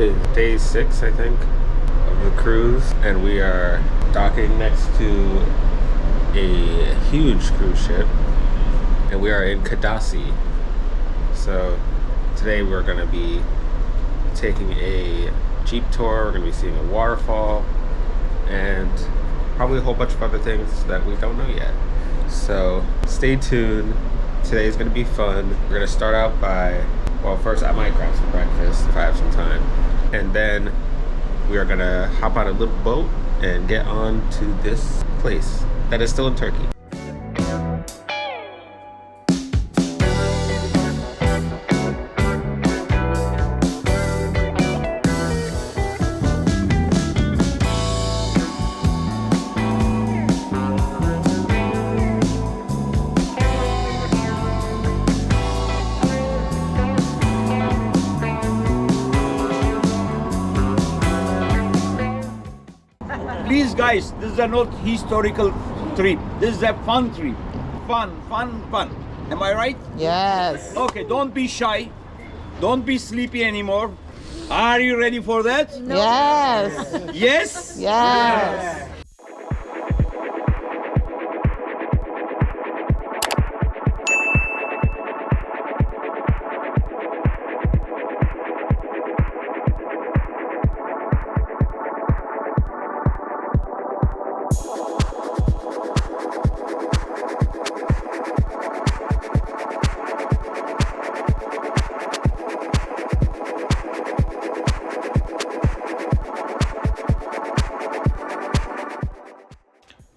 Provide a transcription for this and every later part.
is day 6, I think, of the cruise, and we are docking next to a huge cruise ship, and we are in Kusadasi. So today we're going to be taking a jeep tour. We're going to be seeing a waterfall and probably a whole bunch of other things that we don't know yet. So stay tuned. Today is going to be fun. We're going to start out by, well, first I might grab some breakfast if I have some time, and then we are going to hop on a little boat and get on to this place that is still in Turkey. Please guys, this is a not historical trip. This is a fun trip. Fun. Am I right? Yes. Okay, don't be shy. Don't be sleepy anymore. Are you ready for that? No. Yes. Yes? Yes.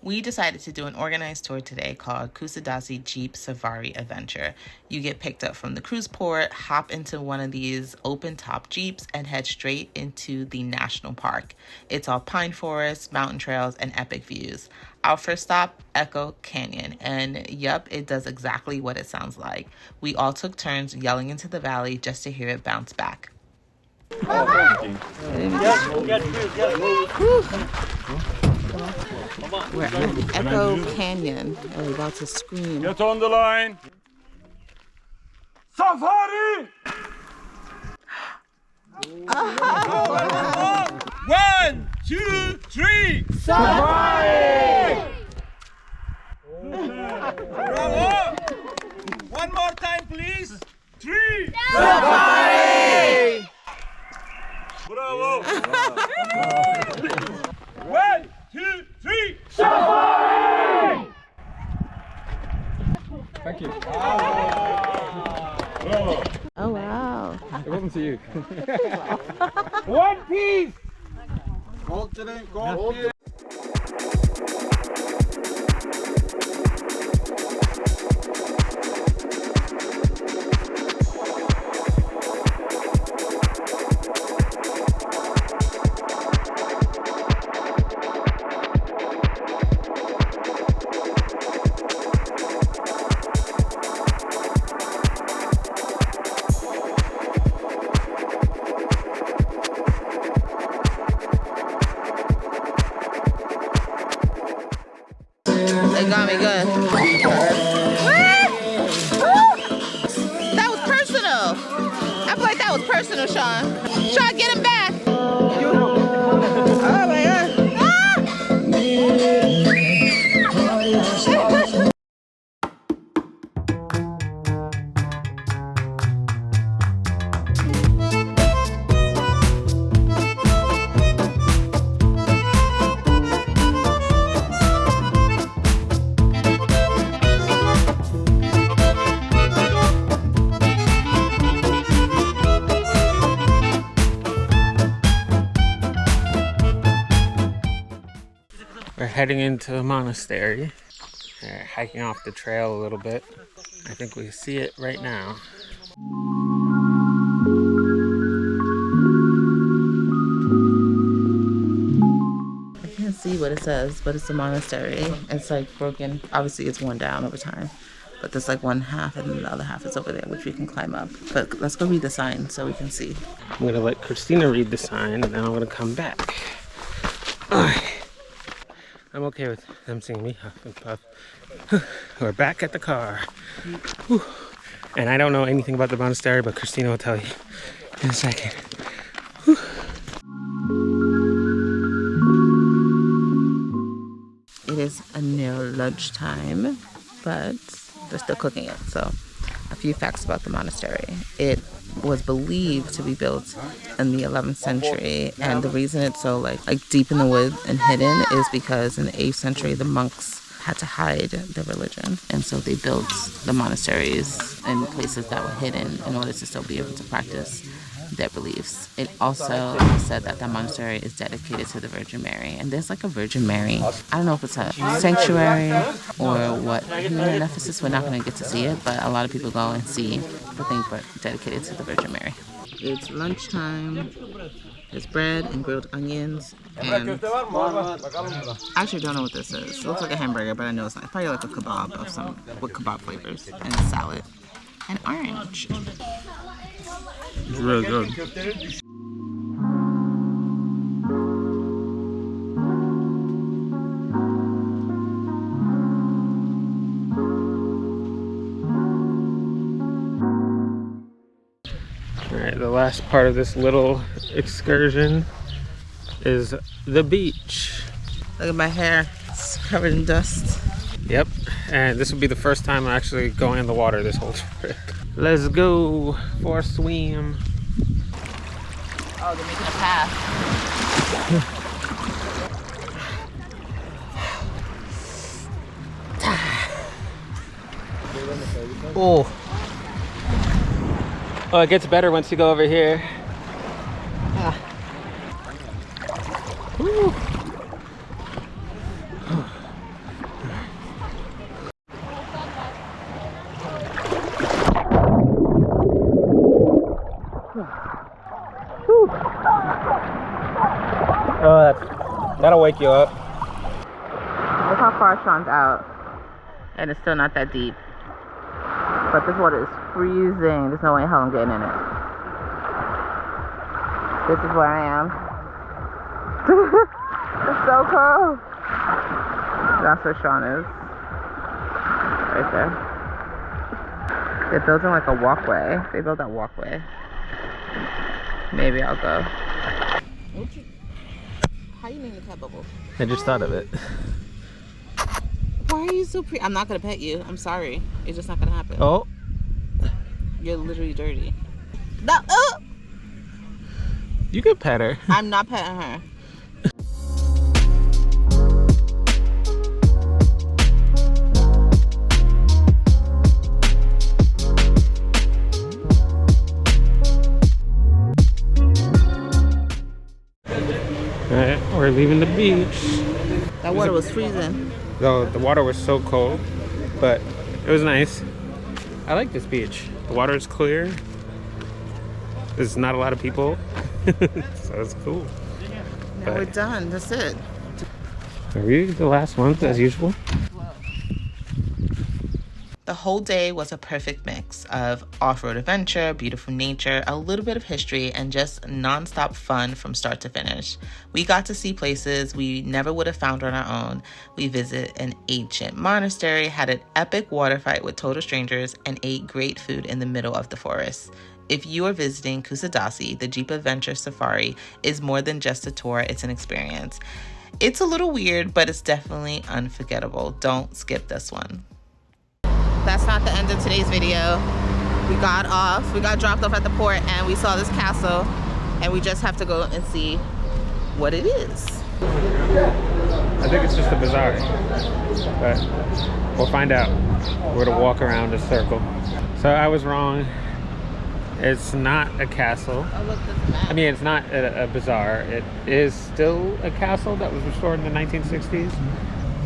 We decided to do an organized tour today called Kusadasi Jeep Safari Adventure. You get picked up from the cruise port, hop into one of these open top Jeeps, and head straight into the national park. It's all pine forests, mountain trails, and epic views. Our first stop, Echo Canyon, and yep, it does exactly what it sounds like. We all took turns yelling into the valley just to hear it bounce back. We're at Echo Canyon and we're about to scream. Get on the line. Safari! 1, 2, 3. Safari! Bravo! One more time, please. 3. Safari! Bravo! 1, 2, 3. Safari! Thank you. Bravo! Oh wow. It wasn't to you. One piece! They got me good. That was personal. I feel like that was personal, Sean. Sean, get him back. Oh my God. We're heading into a monastery. We're hiking off the trail a little bit. I think we see it right now. I can't see what it says, but it's a monastery. It's like broken. Obviously, it's worn down over time. But there's like one half and the other half is over there, which we can climb up. But let's go read the sign so we can see. I'm going to let Christina read the sign, and then I'm going to come back. I'm okay with them seeing me huff and puff. We're back at the car. Whew. And I don't know anything about the monastery, but Christina will tell you in a second. Whew. lunchtime, but they're still cooking it. So a few facts about the monastery. It was believed to be built in the 11th century, and the reason it's so like deep in the woods and hidden is because in the 8th century the monks had to hide their religion, and so they built the monasteries in places that were hidden in order to still be able to practice their beliefs. It also said that the monastery is dedicated to the Virgin Mary, and there's like a Virgin Mary. I don't know if it's a sanctuary or what. Here in Ephesus, we're not going to get to see it, but a lot of people go and see the thing dedicated to the Virgin Mary. It's lunchtime. There's bread and grilled onions, and I actually don't know what this is. It looks like a hamburger, but I know it's not. It's probably like a kebab of some with kebab flavors, and salad and orange. It's really good. Alright, the last part of this little excursion is the beach. Look at my hair. It's covered in dust. Yep, and this will be the first time I'm actually going in the water this whole trip. Let's go for a swim. Oh, they're making a path. Oh. Oh, it gets better once you go over here. Woo. Oh, that'll wake you up. Look how far Sean's out, and it's still not that deep. But this water is freezing. There's no way in hell I'm getting in it. This is where I am. It's so cold. That's where Sean is. Right there. They're building like a walkway. They built that walkway. Maybe I'll go. How you name the cat Bubble? I just thought of it. Why are you so I'm not gonna pet you. I'm sorry. It's just not gonna happen. Oh. You're literally dirty. No. You could pet her. I'm not petting her. Alright, we're leaving the beach. That water was freezing. Though the water was so cold, but it was nice. I like this beach. The water is clear. There's not a lot of people, so it's cool. Now we're done. That's it. Are we the last ones as usual? The whole day was a perfect mix of off-road adventure, beautiful nature, a little bit of history, and just non-stop fun from start to finish. We got to see places we never would have found on our own. We visited an ancient monastery, had an epic water fight with total strangers, and ate great food in the middle of the forest. If you are visiting Kusadasi, the Jeep Adventure Safari is more than just a tour, it's an experience. It's a little weird, but it's definitely unforgettable. Don't skip this one. That's not the end of today's video. We got dropped off at the port, and we saw this castle, and we just have to go and see what it is. I think it's just a bazaar, but we'll find out. We're gonna walk around a circle. So I was wrong. It's not a castle. Oh, look, there's a map. I mean, it's not a bazaar. It is still a castle that was restored in the 1960s.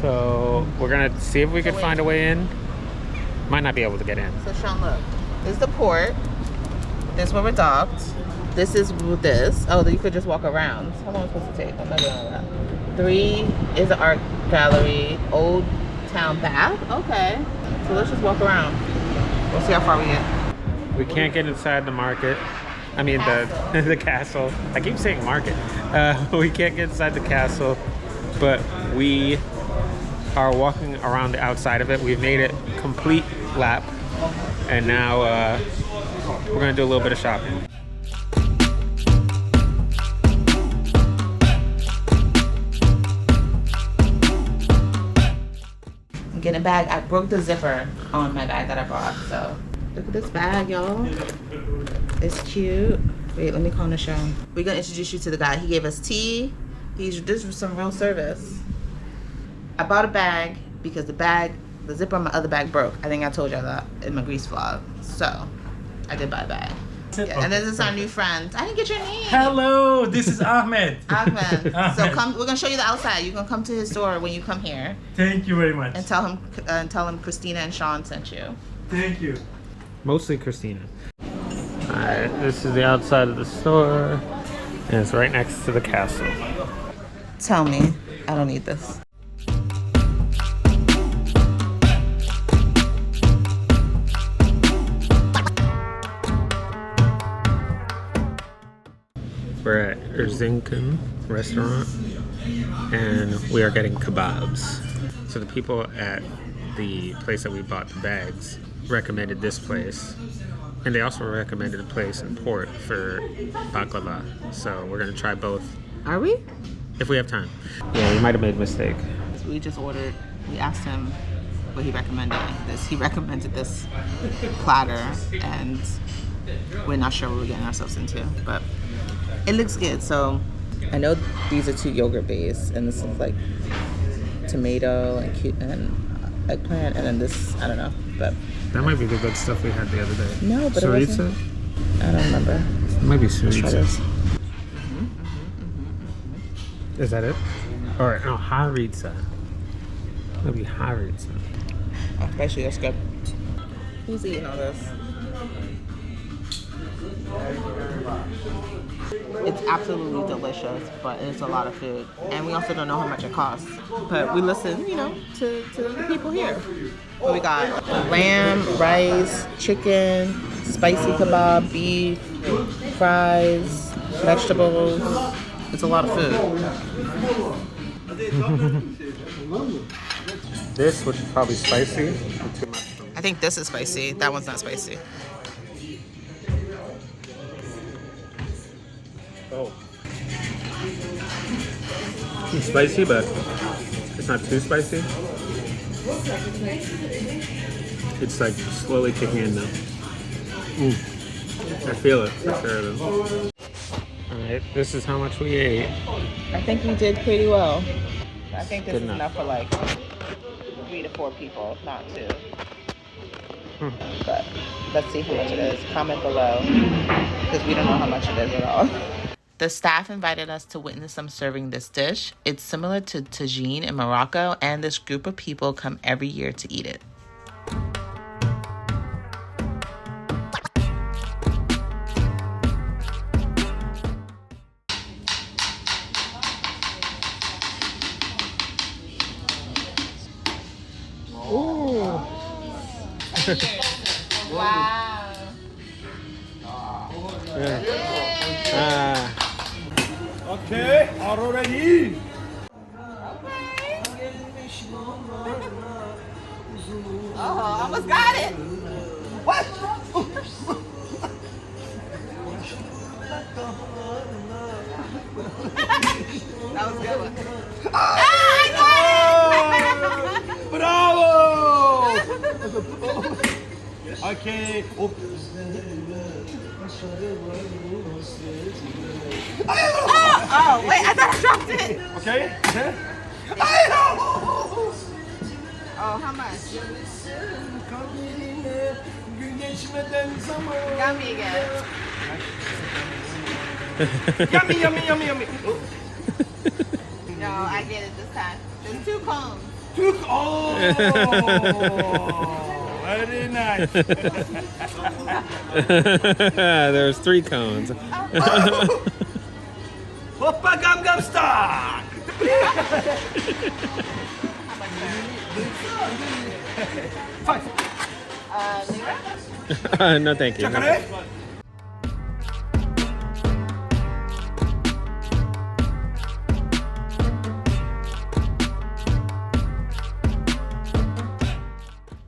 So we're gonna see if we could find a way in. Might not be able to get in. So Sean, look. This is the port. This is where we're docked. This is this. Oh, you could just walk around. How long am I supposed to take? I'm not doing all that. 3 is the art gallery. Old Town Bath. Okay. So let's just walk around. We'll see how far we get. We can't get inside the market. I mean the castle. I keep saying market. We can't get inside the castle, but we are walking around the outside of it. We've made it complete lap, and now we're gonna do a little bit of shopping. bag. I broke the zipper on my bag that I brought. So look at this bag, y'all. It's cute. Wait, let me call Nichelle. We're gonna introduce you to the guy. He gave us tea. This was some real service. I bought a bag because the zipper on my other bag broke. I think I told y'all that in my Greece vlog. So I did buy a bag. Yeah, and this is our new friend. I didn't get your name. Hello, this is Ahmed. Ahmed. So come. We're gonna show you the outside. You're gonna come to his store when you come here. Thank you very much. And tell him Christina and Sean sent you. Thank you. Mostly Christina. Alright, this is the outside of the store. And it's right next to the castle. Tell me, I don't need this. We're at Erzincan restaurant and we are getting kebabs. So the people at the place that we bought the bags recommended this place. And they also recommended a place in Port for baklava. So we're gonna try both. Are we? If we have time. Yeah, we might have made a mistake. We just ordered, we asked him what he recommended. He recommended this platter and we're not sure what we're getting ourselves into, but it looks good. So I know these are 2 yogurt based and this is like tomato and eggplant and then this, I don't know, but. That might be the good stuff we had the other day. No, but it wasn't. I don't remember. It might be Let's try Suritsa. this. Is that it? Or no, Haritsa. Maybe Haritsa. Oh, actually, that's good. Who's eating all this? It's absolutely delicious, but it's a lot of food. And we also don't know how much it costs. But we listen, to the people here. We got lamb, rice, chicken, spicy kebab, beef, fries, vegetables. It's a lot of food. This, which is probably spicy, or too much. I think this is spicy. That one's not spicy. Oh. It's spicy, but it's not too spicy. It's like slowly kicking in now. I feel it for sure though. Alright, this is how much we ate. I think we did pretty well. I think this Good is enough. enough for like 3 to 4 people, not 2. But let's see how much it is. Comment below, because we don't know how much it is at all. The staff invited us to witness them serving this dish. It's similar to tagine in Morocco, and this group of people come every year to eat it. Wow. Okay, all ready. Oh, almost got it. What? That was a good one. Bravo! Okay. Oh, wait, I thought I dropped it. Okay. Okay. Oh, how much? Got me again. Yummy, yummy, yummy, yummy. No, I get it this time. There's 2 cones. Oh, very nice. There's 3 cones. Hoppa Gangnam Style. Lira? No, thank you. No. Chocolate?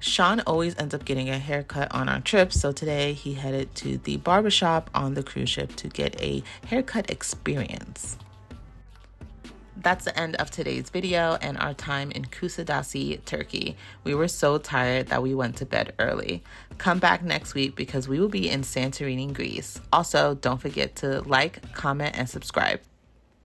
Sean always ends up getting a haircut on our trips, so today he headed to the barbershop on the cruise ship to get a haircut experience. That's the end of today's video and our time in Kusadasi, Turkey. We were so tired that we went to bed early. Come back next week because we will be in Santorini, Greece. Also, don't forget to like, comment, and subscribe.